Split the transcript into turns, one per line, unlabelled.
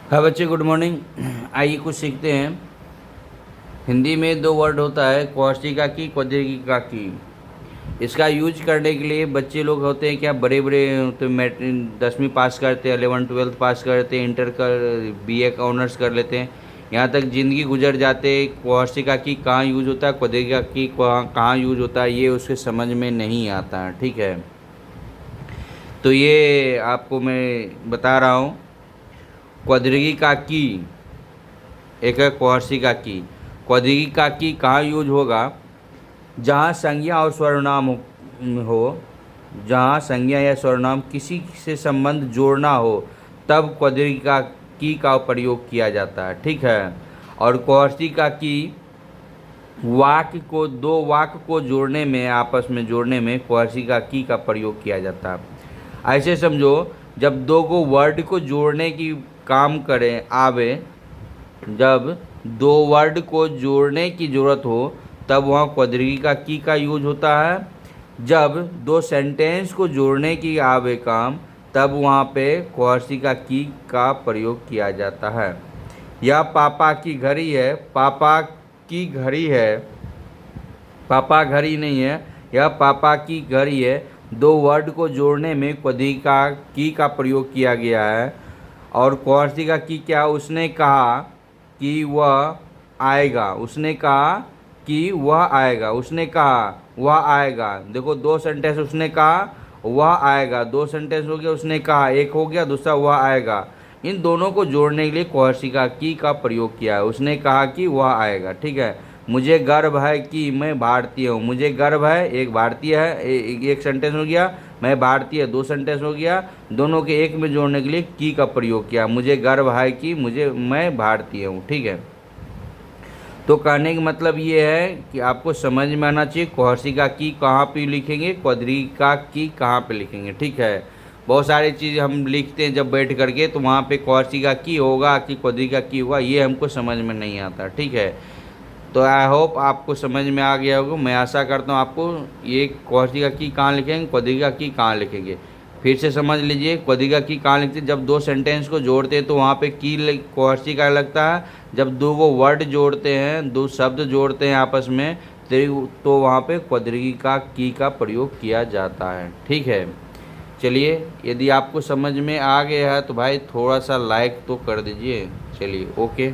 हाँ बच्चे, good morning. आइए कुछ सीखते हैं। हिंदी में दो वर्ड होता है, कौशिका की, क्वथिका की। इसका यूज करने के लिए बच्चे लोग होते हैं क्या, बड़े बड़े तो 10वीं पास करते हैं, 11th 12th पास करते हैं, इंटर कर बीए का ऑनर्स कर लेते हैं, यहाँ तक ज़िंदगी गुजर जाते। कौशिका की कहाँ यूज होता है, क्वथिका की कहाँ यूज होता है, ये उसके समझ में नहीं आता है। ठीक है, तो ये आपको मैं बता रहा हूँ। क्वथिका की एक है कौशिका की। क्वथिका की कहाँ यूज होगा, जहाँ संज्ञा और सर्वनाम हो, जहाँ संज्ञा या सर्वनाम किसी से संबंध जोड़ना हो, तब क्वथिका की का प्रयोग किया जाता है। ठीक है, और कौशिका की वाक्य को, दो वाक्य को जोड़ने में, आपस में जोड़ने में कौशिका की का प्रयोग किया जाता है। ऐसे समझो, जब दो को वर्ड को जोड़ने की काम करें आवे, जब दो वर्ड को जोड़ने की ज़रूरत हो, तब वहाँ क्वथिका की का यूज होता है। जब दो सेंटेंस को जोड़ने की आवे काम, तब वहाँ पे कौशिका की का प्रयोग किया जाता है। यह पापा की घड़ी है, पापा की घड़ी है, पापा घड़ी नहीं है, यह पापा की घड़ी है। दो वर्ड को जोड़ने में क्वथिका की का प्रयोग किया गया है। और कौशिका की क्या, उसने कहा कि वह आएगा, उसने कहा कि वह आएगा, उसने कहा वह आएगा। देखो, दो सेंटेंस, उसने कहा वह आएगा, दो सेंटेंस हो गया, उसने कहा एक हो गया, दूसरा वह आएगा। इन दोनों को जोड़ने के लिए कौशिका की का प्रयोग किया है। उसने कहा कि वह आएगा। ठीक है, मुझे गर्व है कि मैं भारतीय हूँ। मुझे गर्व है, एक भारतीय है, एक सेंटेंस हो गया। मैं भारतीय, दो सेंटेंस हो गया। दोनों के एक में जोड़ने के लिए की का प्रयोग किया। मुझे गर्व है कि मैं भारतीय हूँ। ठीक है, तो कहने का मतलब ये है कि आपको समझ में आना चाहिए कौशिका की कहाँ पे लिखेंगे, क्वथिका की कहाँ पे लिखेंगे। ठीक है, बहुत सारी चीज़ हम लिखते हैं जब बैठ करके, तो वहाँ पे कौशिका की होगा कि क्वथिका की होगा, ये हमको समझ में नहीं आता। ठीक है, तो आई होप आपको समझ में आ गया होगा। मैं आशा करता हूँ आपको ये कौशिका की कहाँ लिखेंगे, क्वथिका की कहाँ लिखेंगे। फिर से समझ लीजिए, क्वथिका की कहाँ लिखते हैं, जब दो सेंटेंस को जोड़ते हैं तो वहाँ पे की कौशिका लगता है। जब दो को वर्ड जोड़ते हैं, दो शब्द जोड़ते हैं आपस में, तो वहाँ पे क्वथिका की का प्रयोग किया जाता है। ठीक है, चलिए, यदि आपको समझ में आ गया है तो भाई थोड़ा सा लाइक तो कर दीजिए। चलिए, ओके।